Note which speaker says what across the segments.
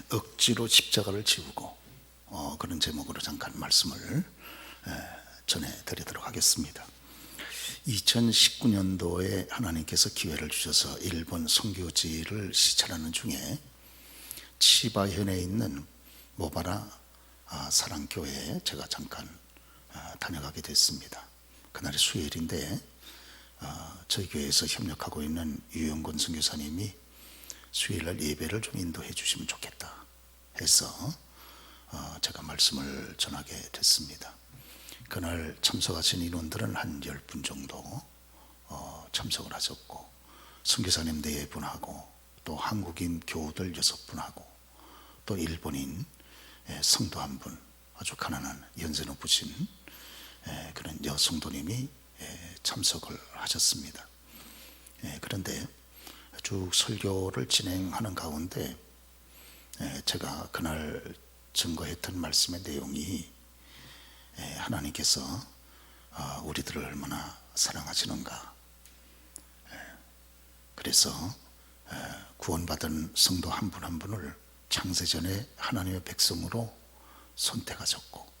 Speaker 1: 억지로 십자가를 지우고 그런 제목으로 잠깐 말씀을 전해드리도록 하겠습니다. 2019년도에 하나님께서 기회를 주셔서 일본 선교지를 시찰하는 중에 치바현에 있는 모바라 사랑교회에 제가 잠깐 다녀가게 됐습니다. 그날이 수요일인데 저희 교회에서 협력하고 있는 유영곤 선교사님이 수요일날 예배를 좀 인도해 주시면 좋겠다 해서 제가 말씀을 전하게 됐습니다. 그날 참석하신 인원들은 한 10분 정도 참석을 하셨고, 선교사님 4분하고 또 한국인 교우들 6분하고 또 일본인 성도 1분, 아주 가난한 연세 높으신 그런 여성도님이 참석을 하셨습니다. 그런데 쭉 설교를 진행하는 가운데 제가 그날 증거했던 말씀의 내용이 하나님께서 우리들을 얼마나 사랑하시는가, 그래서 구원받은 성도 한 분 한 분을 창세전에 하나님의 백성으로 선택하셨고,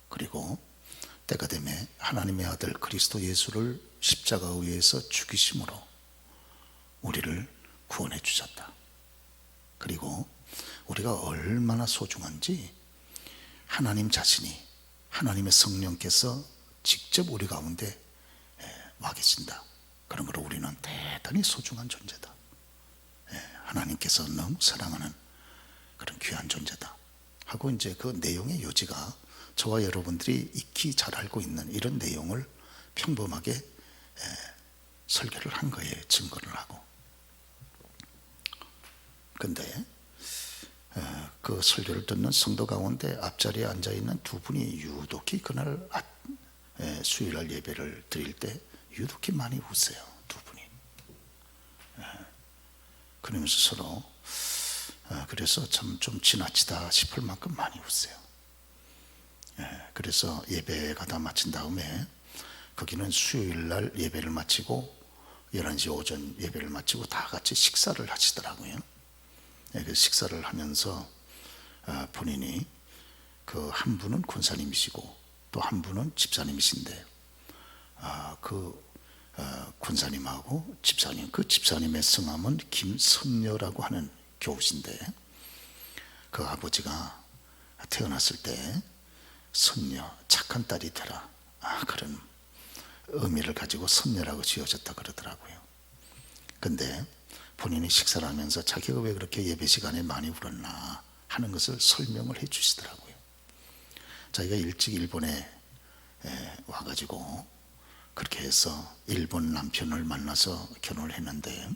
Speaker 1: 그리고 때가 되매 하나님의 아들 그리스도 예수를 십자가 위에서 죽이심으로 우리를 구원해 주셨다. 그리고 우리가 얼마나 소중한지 하나님 자신이, 하나님의 성령께서 직접 우리 가운데 와 계신다. 그런 거로 우리는 대단히 소중한 존재다. 하나님께서 너무 사랑하는 그런 귀한 존재다 하고, 이제 그 내용의 요지가 저와 여러분들이 익히 잘 알고 있는 이런 내용을 평범하게 설교를 한 거예요. 증거를 하고. 근데 그 설교를 듣는 성도 가운데 앞자리에 앉아있는 2분이 유독히 그날 수요일날 예배를 드릴 때 유독히 많이 우세요. 2분이. 그러면서 서로 그래서 참 좀 지나치다 싶을 만큼 많이 우세요. 그래서 예배가 다 마친 다음에 거기는 수요일날 예배를 마치고 11시 오전 예배를 마치고 다 같이 식사를 하시더라고요. 그 식사를 하면서 본인이 그 한 분은 권사님이시고 또 한 분은 집사님이신데, 그 권사님하고 집사님, 그 집사님의 성함은 김선녀라고 하는 교우신데, 그 아버지가 태어났을 때 선녀, 착한 딸이 되라, 그런 의미를 가지고 선녀라고 지어졌다 그러더라고요. 근데 본인이 식사를 하면서 자기가 왜 그렇게 예배 시간에 많이 울었나 하는 것을 설명을 해 주시더라고요. 자기가 일찍 일본에 와가지고 그렇게 해서 일본 남편을 만나서 결혼을 했는데,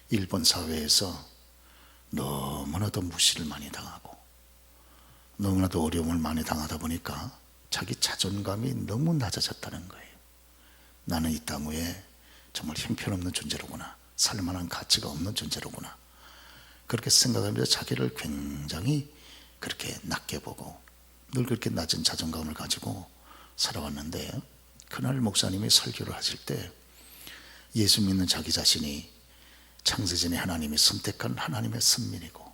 Speaker 1: 일본 사회에서 너무나도 무시를 많이 당하고 너무나도 어려움을 많이 당하다 보니까 자기 자존감이 너무 낮아졌다는 거예요. 나는 이 땅 위에 정말 형편없는 존재로구나, 살만한 가치가 없는 존재로구나, 그렇게 생각하면서 자기를 굉장히 그렇게 낮게 보고 늘 그렇게 낮은 자존감을 가지고 살아왔는데, 그날 목사님이 설교를 하실 때 예수 믿는 자기 자신이 창세전에 하나님이 선택한 하나님의 선민이고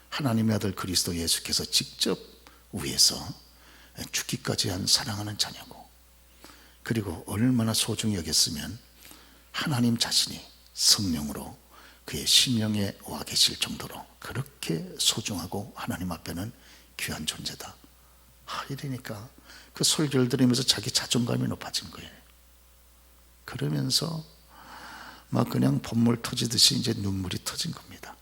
Speaker 1: 하나님의 아들 그리스도 예수께서 직접 위에서 죽기까지 한 사랑하는 자녀고, 그리고 얼마나 소중히 여겼으면 하나님 자신이 성령으로 그의 심령에 와 계실 정도로 그렇게 소중하고 하나님 앞에는 귀한 존재다. 이러니까 그 설교를 들으면서 자기 자존감이 높아진 거예요. 그러면서 막 그냥 봇물 터지듯이 이제 눈물이 터진 겁니다.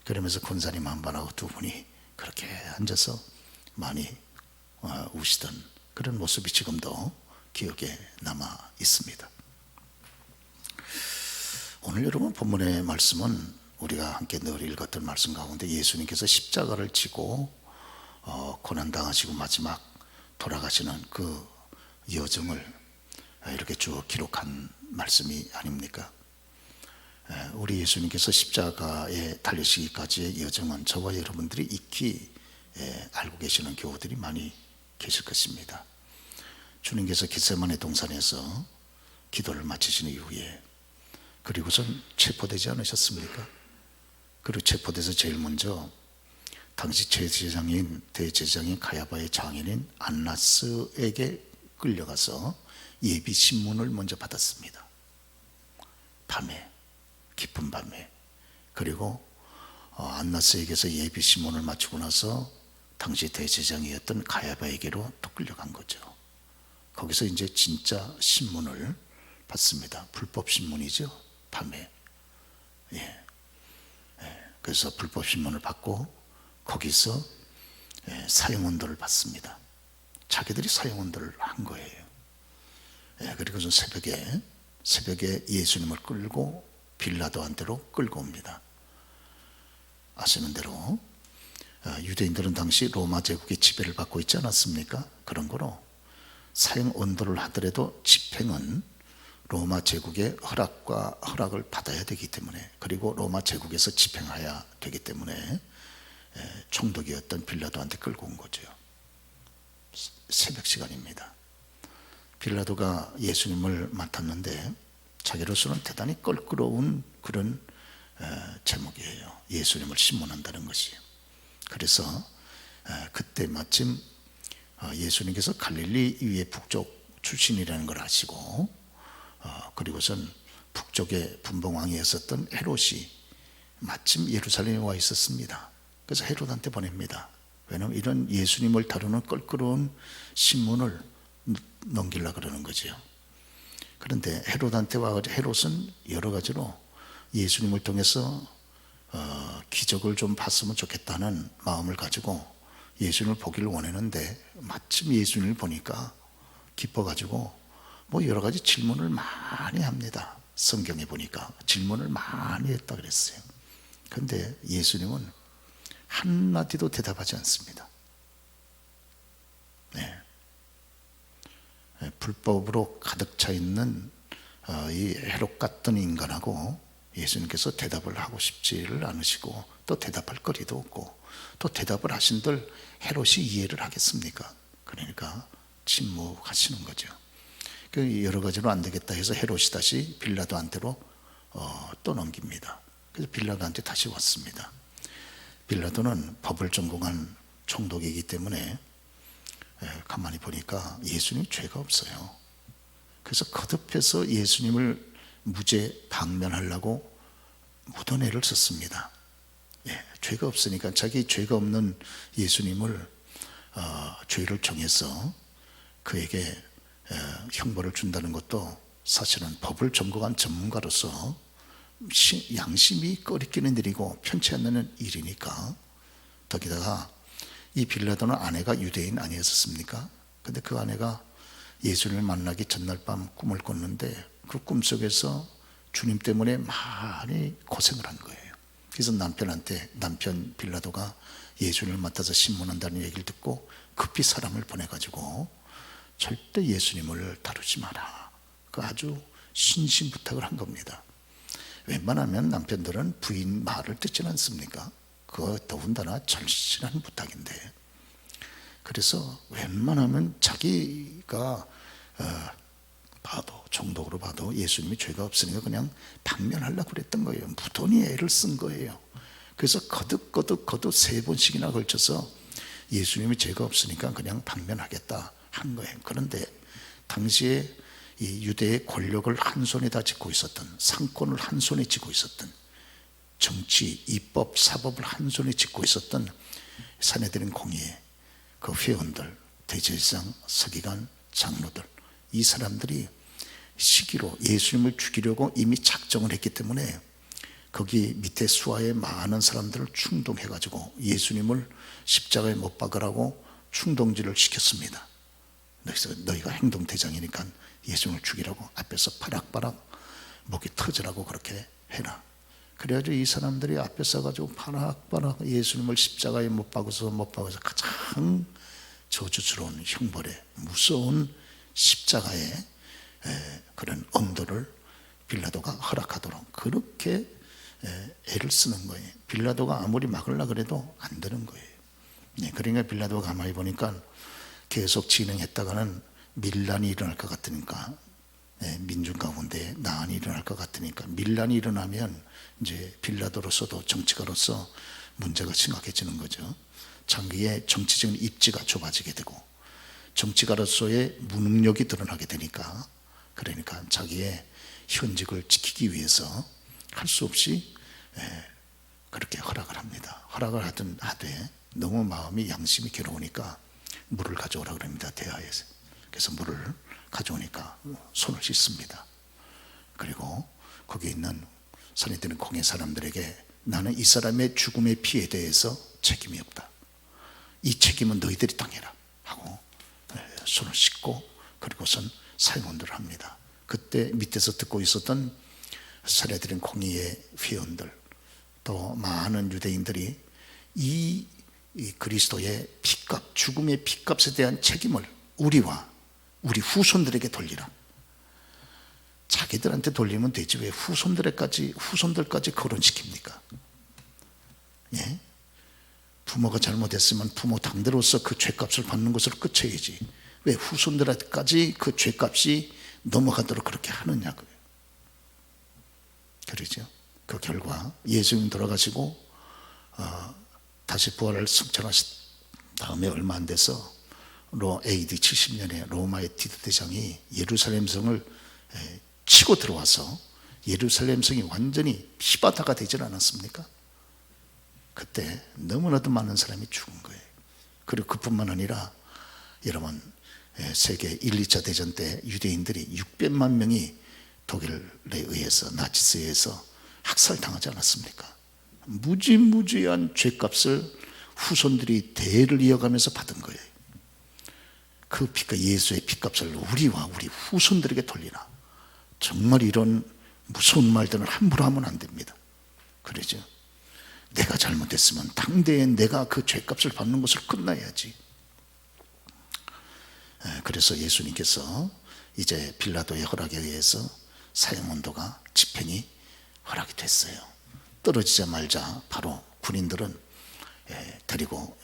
Speaker 1: 그러면서 권사님 한 분하고 2분이 그렇게 앉아서 많이 우시던 그런 모습이 지금도 기억에 남아 있습니다. 오늘 여러분 본문의 말씀은 우리가 함께 늘 읽었던 말씀 가운데 예수님께서 십자가를 지고 고난당하시고 마지막 돌아가시는 그 여정을 이렇게 쭉 기록한 말씀이 아닙니까? 우리 예수님께서 십자가에 달리시기까지의 여정은 저와 여러분들이 익히 알고 계시는 교우들이 많이 계실 것입니다. 주님께서 겟세마네 동산에서 기도를 마치신 이후에 그리고선 체포되지 않으셨습니까? 그리고 체포돼서 제일 먼저 당시 대제사장인 가야바의 장인인 안나스에게 끌려가서 예비 신문을 먼저 받았습니다. 밤에, 깊은 밤에. 그리고 안나스에게서 예비 신문을 마치고 나서 당시 대제사장이었던 가야바에게로 또 끌려간 거죠. 거기서 이제 진짜 신문을 받습니다. 불법 신문이죠. 밤에. 그래서 불법 신문을 받고 거기서 사형언도를 받습니다. 자기들이 사형언도를 한 거예요. 그리고 좀 새벽에 예수님을 끌고 빌라도한테로 끌고 옵니다. 아시는 대로 유대인들은 당시 로마 제국의 지배를 받고 있지 않았습니까? 그런 거로 사형 언도를 하더라도 집행은 로마 제국의 허락을 받아야 되기 때문에, 그리고 로마 제국에서 집행해야 되기 때문에 총독이었던 빌라도한테 끌고 온 거죠. 새벽 시간입니다. 빌라도가 예수님을 맡았는데 자기로서는 대단히 껄끄러운 그런 제목이에요. 예수님을 신문한다는 것이. 그래서 그때 마침 예수님께서 갈릴리 위의 북쪽 출신이라는 걸 아시고, 그리고선 북쪽의 분봉왕이었었던 헤롯이 마침 예루살렘에 와 있었습니다. 그래서 헤롯한테 보냅니다. 왜냐하면 이런 예수님을 다루는 껄끄러운 신문을 넘기려고 그러는 거죠. 그런데 헤롯한테 와가지고 헤롯은 여러 가지로 예수님을 통해서 기적을 좀 봤으면 좋겠다는 마음을 가지고 예수님을 보기를 원했는데, 마침 예수님을 보니까 기뻐가지고 뭐 여러 가지 질문을 많이 합니다. 성경에 보니까 질문을 많이 했다 그랬어요. 그런데 예수님은 한마디도 대답하지 않습니다. 불법으로 가득 차 있는 이 헤롯 같은 인간하고 예수님께서 대답을 하고 싶지를 않으시고, 또 대답할 거리도 없고, 또 대답을 하신들 헤롯이 이해를 하겠습니까? 그러니까 침묵하시는 거죠. 여러 가지로 안 되겠다 해서 헤롯이 다시 빌라도한테로 또 넘깁니다. 그래서 빌라도한테 다시 왔습니다. 빌라도는 법을 전공한 총독이기 때문에 가만히 보니까 예수님 죄가 없어요. 그래서 거듭해서 예수님을 무죄 방면하려고 무던애를 썼습니다. 죄가 없으니까 자기 죄가 없는 예수님을 죄를 정해서 그에게 형벌을 준다는 것도 사실은 법을 전공한 전문가로서 양심이 꺼리끼는 일이고 편치 않는 일이니까. 더기다가 이 빌라도는 아내가 유대인 아니었습니까? 근데 그 아내가 예수님을 만나기 전날 밤 꿈을 꿨는데 그 꿈속에서 주님 때문에 많이 고생을 한 거예요. 그래서 남편 빌라도가 예수님을 맡아서 신문한다는 얘기를 듣고 급히 사람을 보내가지고 절대 예수님을 다루지 마라, 그 아주 신신부탁을 한 겁니다. 웬만하면 남편들은 부인 말을 듣지는 않습니까? 그거 더군다나 절실한 부탁인데. 그래서 웬만하면 자기가 정독으로 봐도 예수님이 죄가 없으니까 그냥 방면하려고 그랬던 거예요. 무던히 애를 쓴 거예요. 그래서 거듭 3번씩이나 걸쳐서 예수님이 죄가 없으니까 그냥 방면하겠다 한 거예요. 그런데 당시에 이 유대의 권력을 한 손에 다 쥐고 있었던, 상권을 한 손에 쥐고 있었던, 정치, 입법, 사법을 한 손에 쥐고 있었던 사내들인 공의회 그 회원들, 대제사장, 서기관, 장로들, 이 사람들이 시기로 예수님을 죽이려고 이미 작정을 했기 때문에 거기 밑에 수하에 많은 사람들을 충동해가지고 예수님을 십자가에 못 박으라고 충동질을 시켰습니다. 그래서 너희가 행동대장이니까 예수님을 죽이라고 앞에서 파락파락 목이 터지라고 그렇게 해라. 그래가지고 이 사람들이 앞에 서가지고 파락파락 예수님을 십자가에 못 박아서 가장 저주스러운 형벌에, 무서운 십자가의 그런 언도를 빌라도가 허락하도록 그렇게 애를 쓰는 거예요. 빌라도가 아무리 막으려고 그래도 안 되는 거예요. 그러니까 빌라도가 가만히 보니까 계속 진행했다가는 밀란이 일어날 것 같으니까 민중 가운데 난이 일어날 것 같으니까, 밀란이 일어나면 이제 빌라도로서도 정치가로서 문제가 심각해지는 거죠. 자기의 정치적인 입지가 좁아지게 되고 정치가로서의 무능력이 드러나게 되니까, 그러니까 자기의 현직을 지키기 위해서 할 수 없이 그렇게 허락을 합니다. 허락을 하되 너무 마음이 양심이 괴로우니까 물을 가져오라 그럽니다. 대하에서. 그래서 물을 가져오니까 손을 씻습니다. 그리고 거기 있는 손에 드는 공의 사람들에게 나는 이 사람의 죽음의 피에 대해서 책임이 없다. 이 책임은 너희들이 당해라 하고 손을 씻고 그리고선 사형원들을 합니다. 그때 밑에서 듣고 있었던 사내들인 공의의 회원들 또 많은 유대인들이 이 그리스도의 피값, 죽음의 피값에 대한 책임을 우리와 우리 후손들에게 돌리라. 자기들한테 돌리면 되지 왜 후손들까지 거론시킵니까? 예? 부모가 잘못했으면 부모 당대로서 그 죄값을 받는 것으로 끝쳐야지 왜 후손들까지 그 죄값이 넘어가도록 그렇게 하느냐고요. 그러죠. 그 결과 예수님 돌아가시고 다시 부활을 승천하신 다음에 얼마 안 돼서 AD 70년에 로마의 디도 대장이 예루살렘 성을 치고 들어와서 예루살렘 성이 완전히 피바다가 되질 않았습니까? 그때 너무나도 많은 사람이 죽은 거예요. 그리고 그뿐만 아니라 여러분 세계 1, 2차 대전 때 유대인들이 600만 명이 독일에 의해서 나치스에 의해서 학살당하지 않았습니까? 무지무지한 죄값을 후손들이 대를 이어가면서 받은 거예요. 그 피값, 예수의 피값을 우리와 우리 후손들에게 돌리라. 정말 이런 무서운 말들은 함부로 하면 안 됩니다. 그러죠. 내가 잘못했으면 당대에 내가 그 죄값을 받는 것으로 끝나야지. 그래서 예수님께서 이제 빌라도의 허락에 의해서 사형원도가 집행이 허락이 됐어요. 떨어지자마자 바로 군인들은 데리고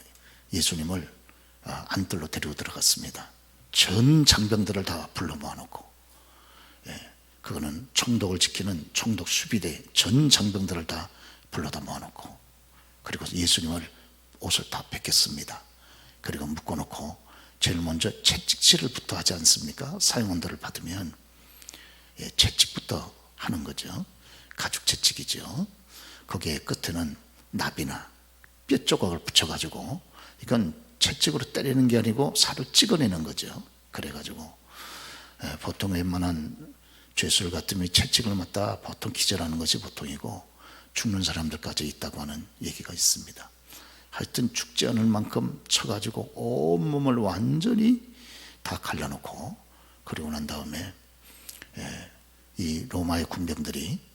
Speaker 1: 예수님을 안뜰로 데리고 들어갔습니다. 전 장병들을 다 불러 모아놓고 그거는 총독을 지키는 총독 수비대 전 장병들을 다 불러다 모아놓고 그리고 예수님을 옷을 다 벗겼습니다. 그리고 묶어놓고 제일 먼저 채찍질을부터 하지 않습니까? 사형원들을 받으면 채찍부터 하는 거죠. 가죽 채찍이죠. 거기에 끝에는 나비나 뼈 조각을 붙여가지고 이건 채찍으로 때리는 게 아니고 살을 찍어내는 거죠. 그래가지고 보통 웬만한 죄수를 같으면 채찍을 맞다 보통 기절하는 것이 보통이고 죽는 사람들까지 있다고 하는 얘기가 있습니다. 하여튼 죽지 않을 만큼 쳐가지고 온몸을 완전히 다 갈라놓고 그리고 난 다음에 이 로마의 군병들이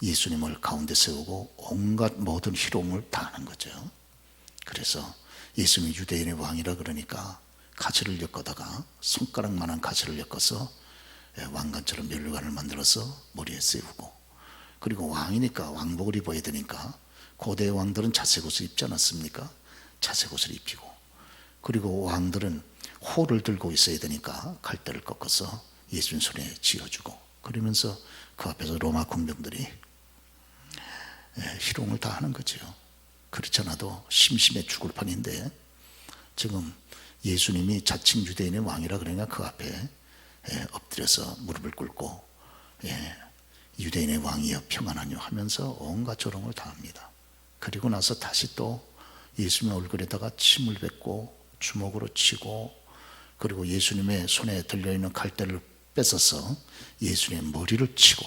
Speaker 1: 예수님을 가운데 세우고 온갖 모든 희롱을 다 하는 거죠. 그래서 예수님이 유대인의 왕이라 그러니까 가시를 엮어다가 손가락만한 가시를 엮어서 왕관처럼 면류관을 만들어서 머리에 세우고 그리고 왕이니까 왕복을 입어야 되니까 고대 왕들은 자색 옷을 입지 않았습니까? 자색 옷을 입히고 그리고 왕들은 호를 들고 있어야 되니까 갈대를 꺾어서 예수님 손에 쥐어주고 그러면서 그 앞에서 로마 군병들이 희롱을 다 하는 거죠. 그렇지 않아도 심심해 죽을 판인데 지금 예수님이 자칭 유대인의 왕이라 그러니까 그 앞에 엎드려서 무릎을 꿇고 유대인의 왕이여 평안하뇨 하면서 온갖 조롱을 다 합니다. 그리고 나서 다시 또 예수님의 얼굴에다가 침을 뱉고 주먹으로 치고 그리고 예수님의 손에 들려있는 갈대를 뺏어서 예수님의 머리를 치고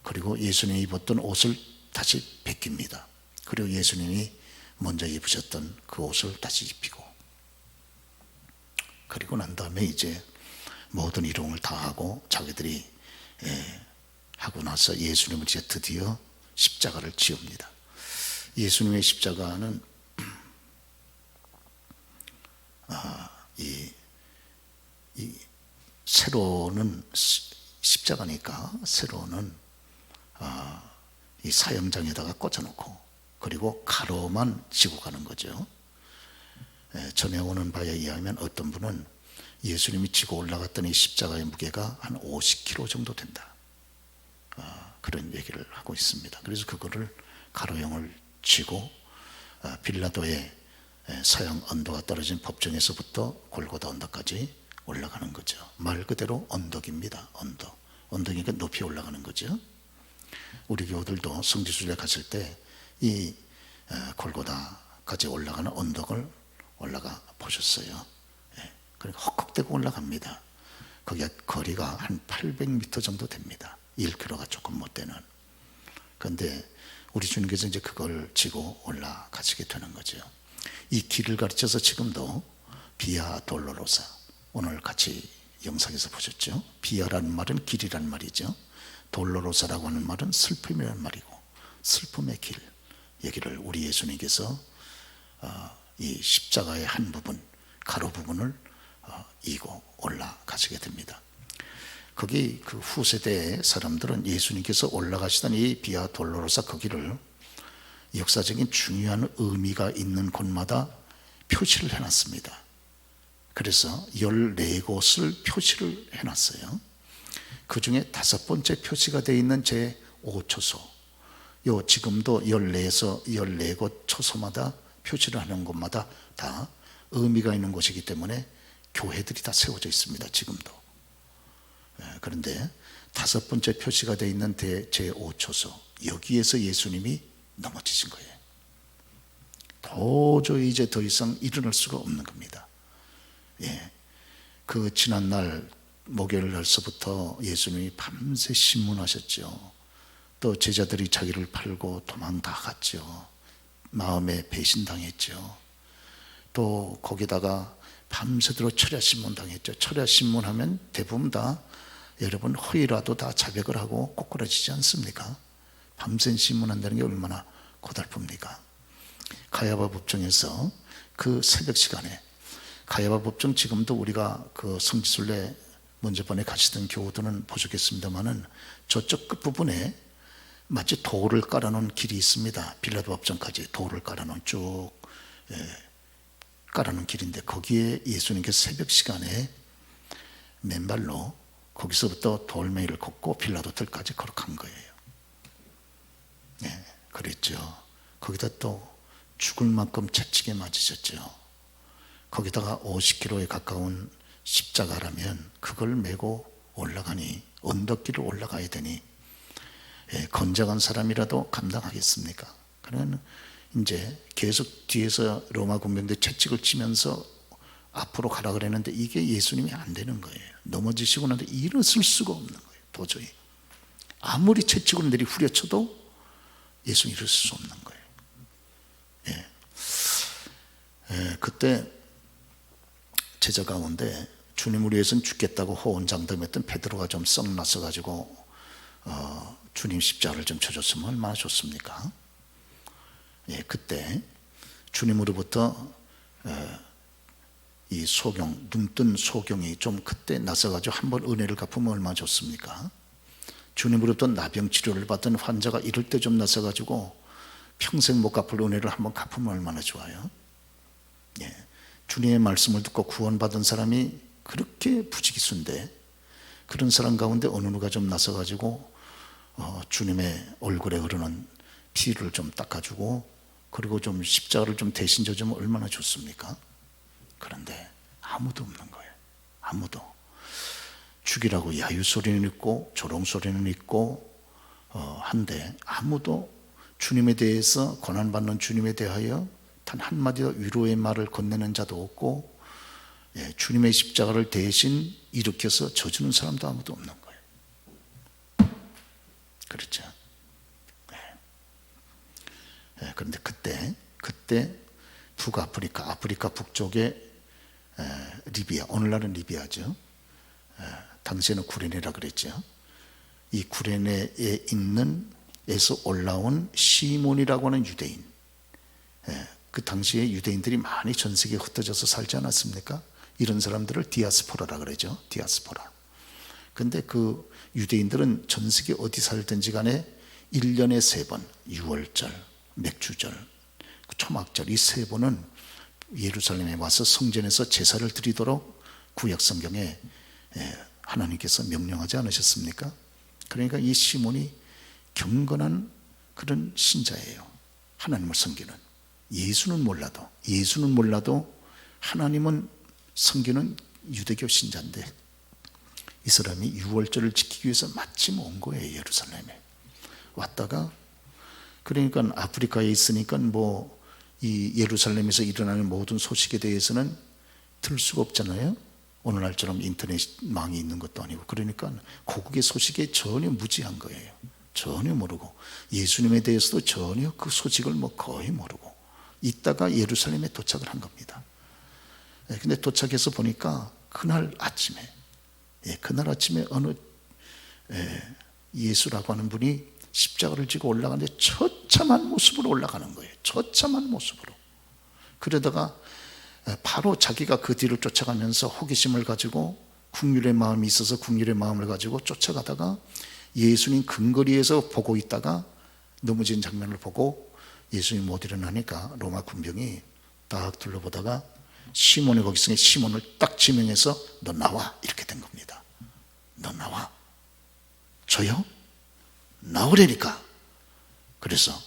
Speaker 1: 그리고 예수님이 입었던 옷을 다시 벗깁니다. 그리고 예수님이 먼저 입으셨던 그 옷을 다시 입히고 그리고 난 다음에 이제 모든 희롱을 다 하고 자기들이 하고 나서 예수님을 이제 드디어 십자가를 지읍니다. 예수님의 십자가는 이 세로는 십자가니까 세로는 이 사형장에다가 꽂아놓고 그리고 가로만 지고 가는 거죠. 전해 오는 바에 의하면 어떤 분은 예수님이 지고 올라갔던 이 십자가의 무게가 한 50kg 정도 된다. 그런 얘기를 하고 있습니다. 그래서 그거를 가로형을 쥐고 빌라도의 서양 언덕가 떨어진 법정에서부터 골고다 언덕까지 올라가는 거죠. 말 그대로 언덕입니다. 언덕이니까 높이 올라가는 거죠. 우리 교우들도 성지순례 갔을 때 이 골고다까지 올라가는 언덕을 올라가 보셨어요. 그러니까 헉헉대고 올라갑니다. 거기가 거리가 한 800m 정도 됩니다. 1km가 조금 못 되는. 그런데 우리 주님께서 이제 그걸 지고 올라가시게 되는 거죠. 이 길을 가르쳐서 지금도 비아 돌로로사, 오늘 같이 영상에서 보셨죠? 비아라는 말은 길이란 말이죠. 돌로로사라고 하는 말은 슬픔이란 말이고, 슬픔의 길 얘기를 우리 예수님께서 이 십자가의 한 부분, 가로 부분을 이고 올라가시게 됩니다. 거기 그 후세대의 사람들은 예수님께서 올라가시던 이 비아 돌로로사 거기를 역사적인 중요한 의미가 있는 곳마다 표시를 해놨습니다. 그래서 14곳을 표시를 해놨어요. 그 중에 5번째 표시가 되어 있는 제5초소, 요 지금도 14에서 14곳 초소마다 표시를 하는 곳마다 다 의미가 있는 곳이기 때문에 교회들이 다 세워져 있습니다. 지금도. 그런데 5번째 표시가 되어 있는 제5초소, 여기에서 예수님이 넘어지신 거예요. 도저히 이제 더 이상 일어날 수가 없는 겁니다. 그 지난날 목요일 날서부터 예수님이 밤새 신문하셨죠. 또 제자들이 자기를 팔고 도망 다 갔죠. 마음에 배신당했죠. 또 거기다가 밤새도록 철야신문 당했죠. 철야신문 하면 대부분 다 여러분 허위라도 다 자백을 하고 꼬꾸라지지 않습니까? 밤샘 신문한다는 게 얼마나 고달픕니까? 가야바 법정에서 그 새벽 시간에, 가야바 법정 지금도 우리가 그 성지순례 먼저번에 가시던 교우들은 보셨겠습니다만은 저쪽 끝부분에 마치 돌을 깔아놓은 길이 있습니다. 빌라도 법정까지 돌을 깔아놓은 쭉 깔아놓은 길인데, 거기에 예수님께서 새벽 시간에 맨발로 거기서부터 돌멩이를 걷고 빌라도 들까지 걸어간 거예요. 그랬죠. 거기다 또 죽을 만큼 채찍에 맞으셨죠. 거기다가 50km에 가까운 십자가라면 그걸 메고 올라가니, 언덕길을 올라가야 되니 건장한 사람이라도 감당하겠습니까? 그러면 이제 계속 뒤에서 로마 군병들 채찍을 치면서 앞으로 가라 그랬는데 이게 예수님이 안 되는 거예요. 넘어지시고 나서 일어설 수가 없는 거예요. 도저히 아무리 채찍으로 내리 후려쳐도 예수님 일어설 수 없는 거예요. 그때 제자 가운데 주님을 위해서는 죽겠다고 호언장담했던 베드로가 좀 썩나서 가지고 주님 십자가를 좀 쳐줬으면 얼마나 좋습니까? 그때 주님으로부터 이 소경, 눈뜬 소경이 좀 그때 나서가지고 한번 은혜를 갚으면 얼마나 좋습니까? 주님으로부터 나병 치료를 받던 환자가 이럴 때 좀 나서가지고 평생 못 갚을 은혜를 한번 갚으면 얼마나 좋아요? 주님의 말씀을 듣고 구원받은 사람이 그렇게 부지기수인데, 그런 사람 가운데 어느 누가 좀 나서가지고 주님의 얼굴에 흐르는 피를 좀 닦아주고, 그리고 좀 십자가를 좀 대신 져주면 얼마나 좋습니까? 그런데 아무도 없는 거예요. 아무도. 죽이라고 야유 소리는 있고 조롱 소리는 있고 한데, 아무도 주님에 대해서, 고난받는 주님에 대하여 단 한마디도 위로의 말을 건네는 자도 없고, 주님의 십자가를 대신 일으켜서 져주는 사람도 아무도 없는 거예요. 그렇죠? 그런데 그때 북아프리카, 아프리카 북쪽에 리비아, 오늘날은 리비아죠. 당시에는 구레네라 그랬죠. 이 구레네에 있는 에서 올라온 시몬이라고 하는 유대인, 그 당시에 유대인들이 많이 전 세계에 흩어져서 살지 않았습니까? 이런 사람들을 디아스포라라 그러죠. 디아스포라. 근데 그 유대인들은 전 세계 어디 살든지 간에 1년에 3번, 유월절, 맥주절, 초막절, 이 3번은 예루살렘에 와서 성전에서 제사를 드리도록 구약 성경에 하나님께서 명령하지 않으셨습니까? 그러니까 이 시몬이 경건한 그런 신자예요. 하나님을 섬기는. 예수는 몰라도 하나님은 섬기는 유대교 신자인데 이 사람이 유월절을 지키기 위해서 마침 온 거예요. 예루살렘에 왔다가, 그러니까 아프리카에 있으니까 뭐 이 예루살렘에서 일어나는 모든 소식에 대해서는 들 수가 없잖아요. 오늘날처럼 인터넷망이 있는 것도 아니고. 그러니까 고국의 소식에 전혀 무지한 거예요. 전혀 모르고 예수님에 대해서도 전혀 그 소식을 뭐 거의 모르고 있다가 예루살렘에 도착을 한 겁니다. 근데 도착해서 보니까 그날 아침에 어느 예수라고 하는 분이 십자가를 지고 올라가는데 처참한 모습으로 올라가는 거예요. 처참한 모습으로. 그러다가 바로 자기가 그 뒤를 쫓아가면서 호기심을 가지고 국률의 마음이 있어서 국률의 마음을 가지고 쫓아가다가 예수님 근거리에서 보고 있다가 넘어진 장면을 보고 예수님이 못 일어나니까 로마 군병이 딱 둘러보다가 시몬이 거기 있으니 시몬을 딱 지명해서 너 나와, 이렇게 된 겁니다. 너 나와. 저요? 나오라니까. 그래서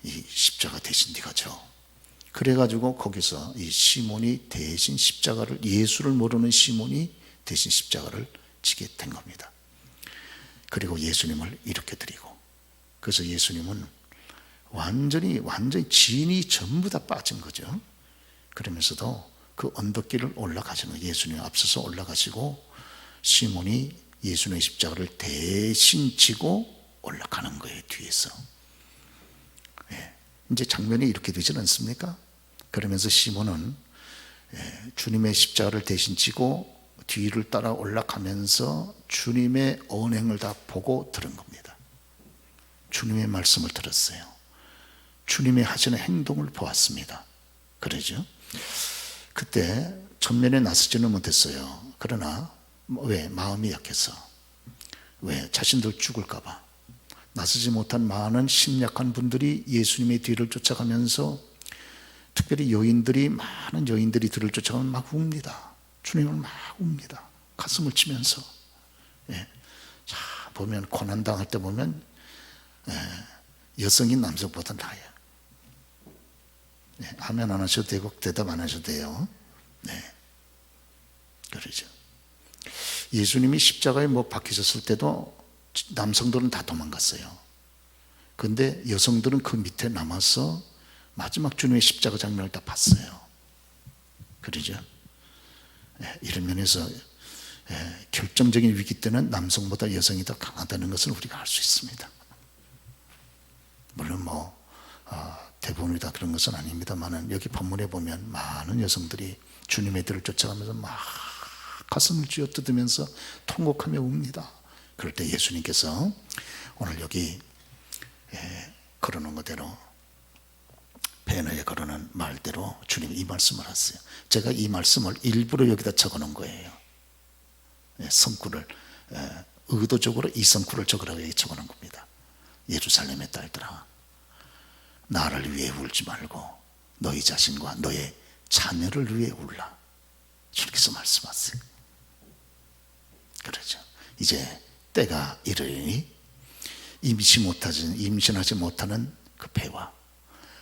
Speaker 1: 이 십자가 대신 네가 져. 그래가지고 거기서 이 시몬이 대신 십자가를, 예수를 모르는 시몬이 대신 십자가를 지게 된 겁니다. 그리고 예수님을 일으켜드리고, 그래서 예수님은 완전히 진이 전부 다 빠진 거죠. 그러면서도 그 언덕길을 올라가시는, 예수님 앞서서 올라가시고 시몬이 예수님의 십자가를 대신 지고 올라가는 거예요. 뒤에서. 이제 장면이 이렇게 되지 않습니까? 그러면서 시몬은 주님의 십자가를 대신 지고 뒤를 따라 올라가면서 주님의 언행을 다 보고 들은 겁니다. 주님의 말씀을 들었어요. 주님의 하시는 행동을 보았습니다. 그러죠? 그때 전면에 나서지는 못했어요. 그러나 왜? 마음이 약해서. 왜? 자신들 죽을까 봐. 나서지 못한 많은 심약한 분들이 예수님의 뒤를 쫓아가면서, 특별히 많은 여인들이 뒤를 쫓아가면 막 웁니다. 주님을 막 웁니다. 가슴을 치면서. 자, 보면 고난당할 때 보면 여성이 남성보다 나아요. 아멘 안 하셔도 되고 대답 안 하셔도 돼요. 그러죠. 예수님이 십자가에 못 박히셨을 때도 남성들은 다 도망갔어요. 그런데 여성들은 그 밑에 남아서 마지막 주님의 십자가 장면을 다 봤어요. 그러죠. 이런 면에서 결정적인 위기 때는 남성보다 여성이 더 강하다는 것을 우리가 알 수 있습니다. 물론 대부분이 다 그런 것은 아닙니다만, 여기 본문에 보면 많은 여성들이 주님의 뒤를 쫓아가면서 막 가슴을 쥐어뜯으면서 통곡하며 웁니다. 그럴 때 예수님께서 오늘 여기 걸어놓은 그대로, 배너에 걸어놓은 말대로 주님이 이 말씀을 하세요. 제가 이 말씀을 일부러 여기다 적어놓은 거예요. 성구를 의도적으로 이 성구를 적으라고 여기 적어놓은 겁니다. 예루살렘의 딸들아, 나를 위해 울지 말고 너희 자신과 너의 자녀를 위해 울라. 주님께서 말씀하세요. 그러죠. 이제 때가 이르니 임신하지 못하는 그 배와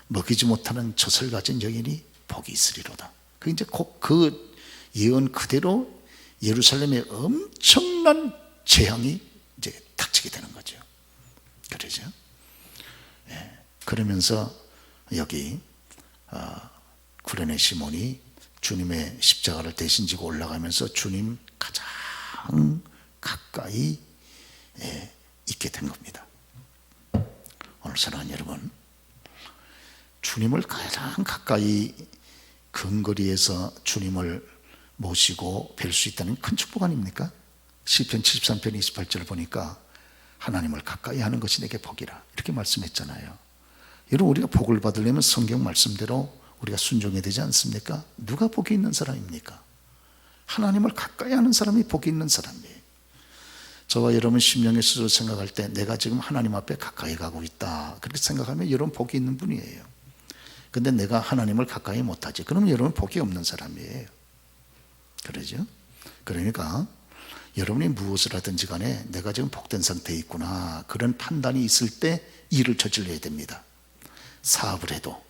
Speaker 1: 먹이지 못하는 젖을 가진 여인이 복이 있으리로다. 그 이제 곧 그 예언 그대로 예루살렘에 엄청난 재앙이 이제 닥치게 되는 거죠. 그러죠. 그러면서 여기 구레네 시몬이 주님의 십자가를 대신 지고 올라가면서 주님 가장 가까이 있게 된 겁니다. 오늘 사랑하는 여러분, 주님을 가장 가까이 근거리에서 주님을 모시고 뵐 수 있다는 큰 축복 아닙니까? 시편 73편 28절을 보니까 하나님을 가까이 하는 것이 내게 복이라, 이렇게 말씀했잖아요. 여러분, 우리가 복을 받으려면 성경 말씀대로 우리가 순종해야 되지 않습니까? 누가 복이 있는 사람입니까? 하나님을 가까이 하는 사람이 복이 있는 사람이에요. 저와 여러분 심령의 스스로 생각할 때 내가 지금 하나님 앞에 가까이 가고 있다, 그렇게 생각하면 여러분 복이 있는 분이에요. 근데 내가 하나님을 가까이 못하지, 그러면 여러분 복이 없는 사람이에요. 그러죠? 그러니까 여러분이 무엇을 하든지 간에 내가 지금 복된 상태에 있구나, 그런 판단이 있을 때 일을 저질러야 됩니다. 사업을 해도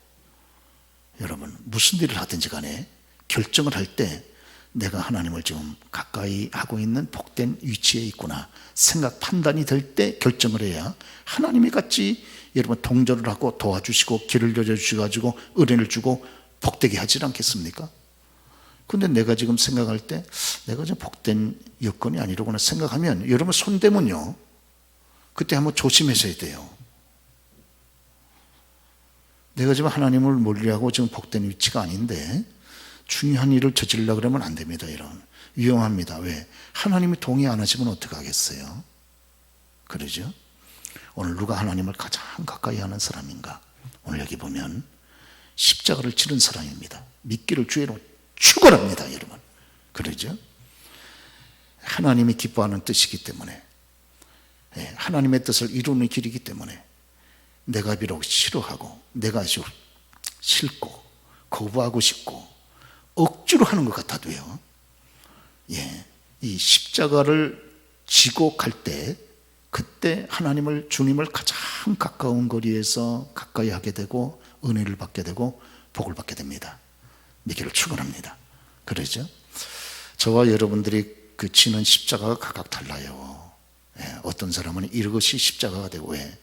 Speaker 1: 여러분 무슨 일을 하든지 간에 결정을 할 때 내가 하나님을 지금 가까이 하고 있는 복된 위치에 있구나 생각 판단이 될 때 결정을 해야 하나님이 같이 여러분 동조를 하고 도와주시고 길을 열어주셔가지고 은혜를 주고 복되게 하지 않겠습니까? 근데 내가 지금 생각할 때 내가 지금 복된 여건이 아니로구나 생각하면 여러분 손대면요 그때 한번 조심하셔야 돼요. 내가 지금 하나님을 멀리하고 지금 복된 위치가 아닌데 중요한 일을 저지르려고 그러면 안 됩니다. 이런 위험합니다. 왜? 하나님이 동의 안 하시면 어떡하겠어요? 그러죠? 오늘 누가 하나님을 가장 가까이 하는 사람인가? 오늘 여기 보면 십자가를 치는 사람입니다. 미끼를 주의로 축원합니다, 여러분. 그러죠? 하나님이 기뻐하는 뜻이기 때문에, 하나님의 뜻을 이루는 길이기 때문에 내가 비록 싫어하고 내가 싫고 거부하고 싶고 억지로 하는 것 같아도요, 이 십자가를 지고 갈 때 그때 하나님을 주님을 가장 가까운 거리에서 가까이 하게 되고 은혜를 받게 되고 복을 받게 됩니다. 미끼를 축원합니다. 그러죠? 저와 여러분들이 그 지는 십자가가 각각 달라요. 어떤 사람은 이것이 십자가가 되고 왜?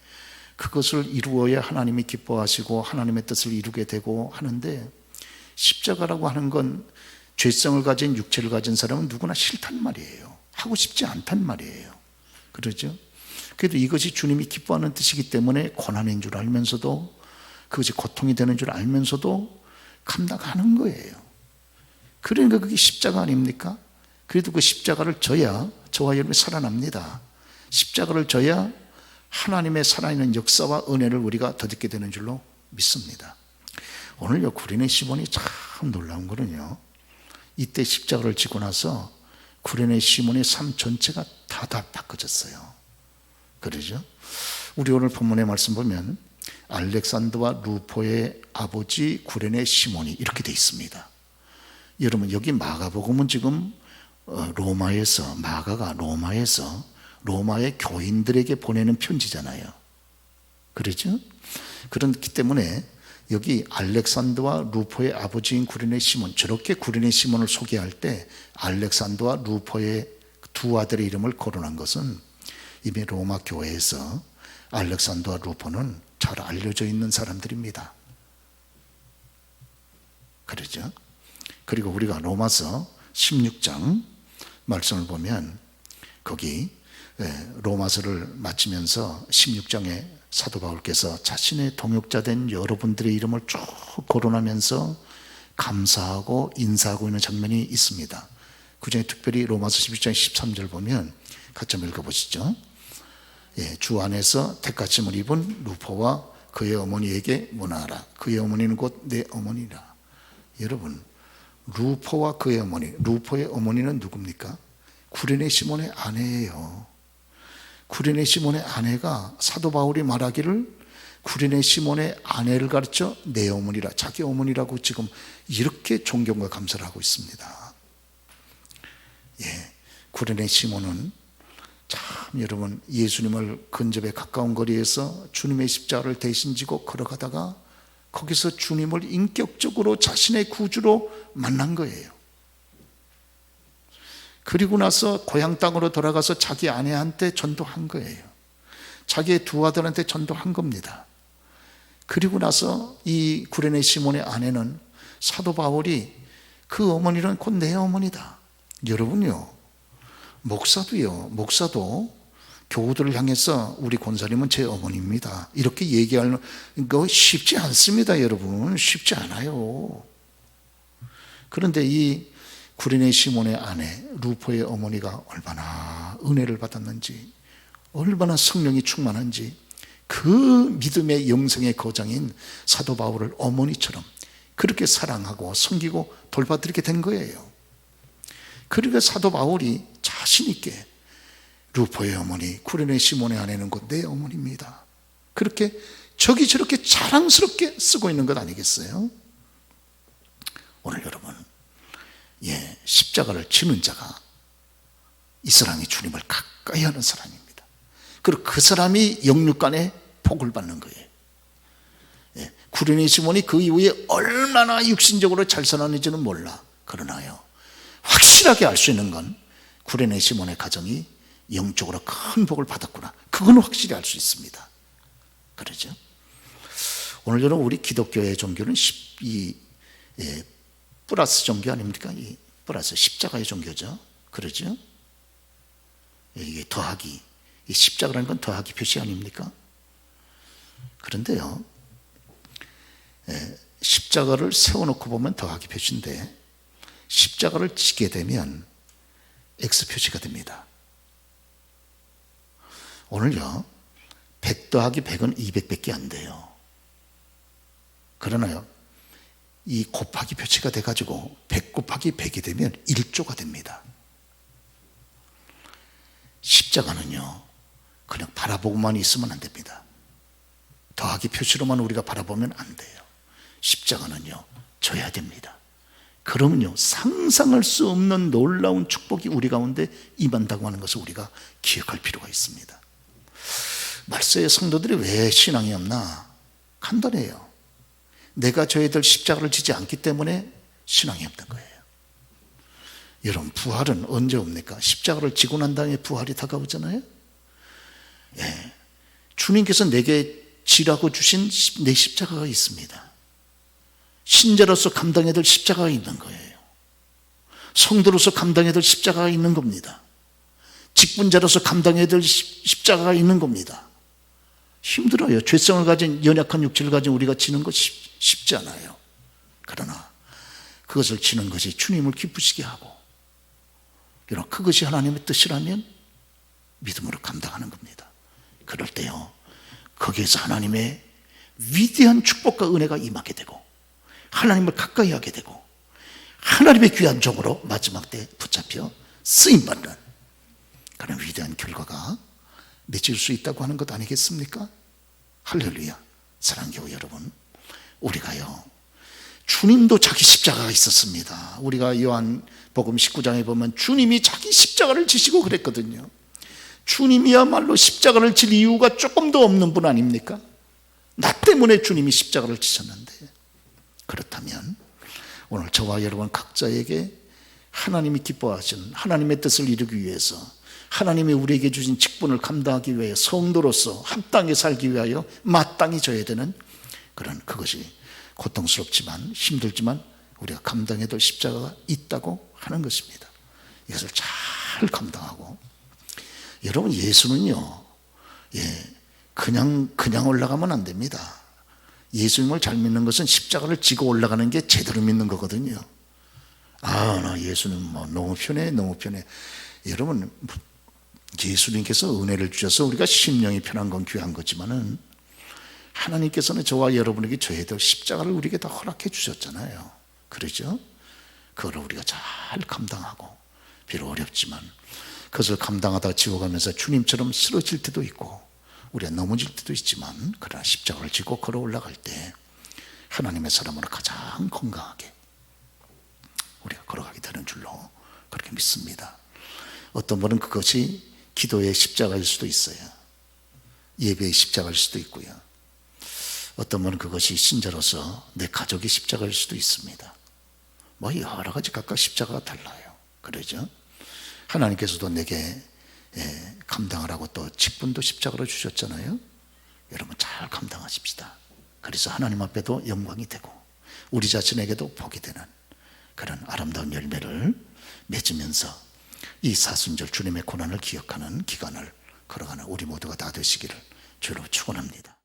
Speaker 1: 그것을 이루어야 하나님이 기뻐하시고 하나님의 뜻을 이루게 되고 하는데 십자가라고 하는 건 죄성을 가진 육체를 가진 사람은 누구나 싫단 말이에요. 하고 싶지 않단 말이에요. 그러죠? 그래도 이것이 주님이 기뻐하는 뜻이기 때문에 고난인 줄 알면서도 그것이 고통이 되는 줄 알면서도 감당하는 거예요. 그러니까 그게 십자가 아닙니까? 그래도 그 십자가를 져야 저와 여러분이 살아납니다. 십자가를 져야 하나님의 살아있는 역사와 은혜를 우리가 덧입게 되는 줄로 믿습니다. 오늘 요 구레네 시몬이 참 놀라운 거는요, 이때 십자가를 지고 나서 구레네 시몬의 삶 전체가 다 바꿔졌어요. 그러죠? 우리 오늘 본문의 말씀 보면 알렉산더와 루포의 아버지 구레네 시몬이 이렇게 돼 있습니다. 여러분 여기 마가복음은 지금 로마에서 마가가 로마에서 로마의 교인들에게 보내는 편지잖아요. 그렇죠? 그렇기 때문에 여기 알렉산더와 루포의 아버지인 구레네 시몬, 저렇게 구레네 시몬을 소개할 때 알렉산더와 루포의 두 아들의 이름을 거론한 것은 이미 로마 교회에서 알렉산더와 루포는 잘 알려져 있는 사람들입니다. 그렇죠? 그리고 우리가 로마서 16장 말씀을 보면 거기 로마서를 마치면서 16장에 사도 바울께서 자신의 동역자된 여러분들의 이름을 쭉 거론하면서 감사하고 인사하고 있는 장면이 있습니다. 그 중에 특별히 로마서 16장 13절 보면 같이 한번 읽어보시죠. 주 안에서 택하심을 입은 루포와 그의 어머니에게 문하라. 그의 어머니는 곧 내 어머니라. 여러분 루포와 그의 어머니, 루포의 어머니는 누굽니까? 구레네 시몬의 아내예요. 구레네 시몬의 아내가 사도 바울이 말하기를 구레네 시몬의 아내를 가르쳐 내 어머니라, 자기 어머니라고 지금 이렇게 존경과 감사를 하고 있습니다. 구레네 시몬은 참 여러분 예수님을 근접에 가까운 거리에서 주님의 십자가를 대신 지고 걸어가다가 거기서 주님을 인격적으로 자신의 구주로 만난 거예요. 그리고 나서 고향 땅으로 돌아가서 자기 아내한테 전도한 거예요. 자기의 두 아들한테 전도한 겁니다. 그리고 나서 이 구레네 시몬의 아내는 사도 바울이 그 어머니는 곧 내 어머니다. 여러분요, 목사도 교우들을 향해서 우리 권사님은 제 어머니입니다 이렇게 얘기하는 거 쉽지 않습니다. 여러분 쉽지 않아요. 그런데 이 구레네 시몬의 아내 루포의 어머니가 얼마나 은혜를 받았는지, 얼마나 성령이 충만한지 그 믿음의 영성의 거장인 사도 바울을 어머니처럼 그렇게 사랑하고 섬기고 돌봐드리게 된 거예요. 그러니까 사도 바울이 자신 있게 루포의 어머니 구레네 시몬의 아내는 곧 내 어머니입니다 그렇게 저렇게 자랑스럽게 쓰고 있는 것 아니겠어요? 오늘 여러분 십자가를 지는 자가 이 사람이 주님을 가까이 하는 사람입니다. 그리고 그 사람이 영육간에 복을 받는 거예요. 구레네 시몬이 그 이후에 얼마나 육신적으로 잘 살았는지는 몰라. 그러나요, 확실하게 알 수 있는 건 구레네 시몬의 가정이 영적으로 큰 복을 받았구나. 그건 확실히 알 수 있습니다. 그러죠? 오늘 저는 우리 기독교의 종교는 플러스 종교 아닙니까? 이 플러스 십자가의 종교죠. 그러죠? 이게 더하기, 이 십자가라는 건 더하기 표시 아닙니까? 그런데요, 십자가를 세워놓고 보면 더하기 표시인데 십자가를 지게 되면 X 표시가 됩니다. 오늘요, 100 더하기 100은 200밖에 안 돼요. 그러나요, 이 곱하기 표시가 돼가지고 100 곱하기 100이 되면 1조가 됩니다. 십자가는요, 그냥 바라보고만 있으면 안 됩니다. 더하기 표시로만 우리가 바라보면 안 돼요. 십자가는요, 져야 됩니다. 그러면요, 상상할 수 없는 놀라운 축복이 우리 가운데 임한다고 하는 것을 우리가 기억할 필요가 있습니다. 말세의 성도들이 왜 신앙이 없나? 간단해요. 내가 져야 될 십자가를 지지 않기 때문에 신앙이 없는 거예요. 여러분, 부활은 언제 옵니까? 십자가를 지고 난 다음에 부활이 다가오잖아요. 주님께서 내게 지라고 주신 내 십자가가 있습니다. 신자로서 감당해야 될 십자가가 있는 거예요. 성도로서 감당해야 될 십자가가 있는 겁니다. 직분자로서 감당해야 될 십자가가 있는 겁니다. 힘들어요. 죄성을 가진 연약한 육체를 가진 우리가 지는 것이 쉽지 않아요. 그러나 그것을 지는 것이 주님을 기쁘시게 하고, 여러분, 그것이 하나님의 뜻이라면 믿음으로 감당하는 겁니다. 그럴 때요, 거기에서 하나님의 위대한 축복과 은혜가 임하게 되고 하나님을 가까이 하게 되고 하나님의 귀한 종으로 마지막 때 붙잡혀 쓰임받는 그런 위대한 결과가 맺을 수 있다고 하는 것 아니겠습니까? 할렐루야. 사랑교회 여러분, 우리가요, 주님도 자기 십자가가 있었습니다. 우리가 요한복음 19장에 보면 주님이 자기 십자가를 지시고 그랬거든요. 주님이야말로 십자가를 질 이유가 조금도 없는 분 아닙니까? 나 때문에 주님이 십자가를 지셨는데, 그렇다면 오늘 저와 여러분 각자에게 하나님이 기뻐하신 하나님의 뜻을 이루기 위해서, 하나님이 우리에게 주신 직분을 감당하기 위해 성도로서 합당히 살기 위하여 마땅히 져야 되는 그런, 그것이 고통스럽지만 힘들지만 우리가 감당해야 될 십자가가 있다고 하는 것입니다. 이것을 잘 감당하고, 여러분, 예수는요, 그냥 올라가면 안 됩니다. 예수님을 잘 믿는 것은 십자가를 지고 올라가는 게 제대로 믿는 거거든요. 나 예수는 너무 편해, 너무 편해. 여러분, 예수님께서 은혜를 주셔서 우리가 심령이 편한 건 귀한 거지만은 하나님께서는 저와 여러분에게 져야 될 십자가를 우리에게 다 허락해 주셨잖아요. 그러죠? 그걸 우리가 잘 감당하고, 비록 어렵지만 그것을 감당하다 지워가면서 주님처럼 쓰러질 때도 있고 우리가 넘어질 때도 있지만, 그러나 십자가를 지고 걸어 올라갈 때 하나님의 사람으로 가장 건강하게 우리가 걸어가게 되는 줄로 그렇게 믿습니다. 어떤 분은 그것이 기도의 십자가일 수도 있어요. 예배의 십자가일 수도 있고요. 어떤 분은 그것이 신자로서 내 가족의 십자가일 수도 있습니다. 여러 가지 각각 십자가가 달라요. 그러죠? 하나님께서도 내게 감당하라고 또 직분도 십자가로 주셨잖아요. 여러분, 잘 감당하십시다. 그래서 하나님 앞에도 영광이 되고 우리 자신에게도 복이 되는 그런 아름다운 열매를 맺으면서 이 사순절 주님의 고난을 기억하는 기간을 걸어가는 우리 모두가 다 되시기를 주로 축원합니다.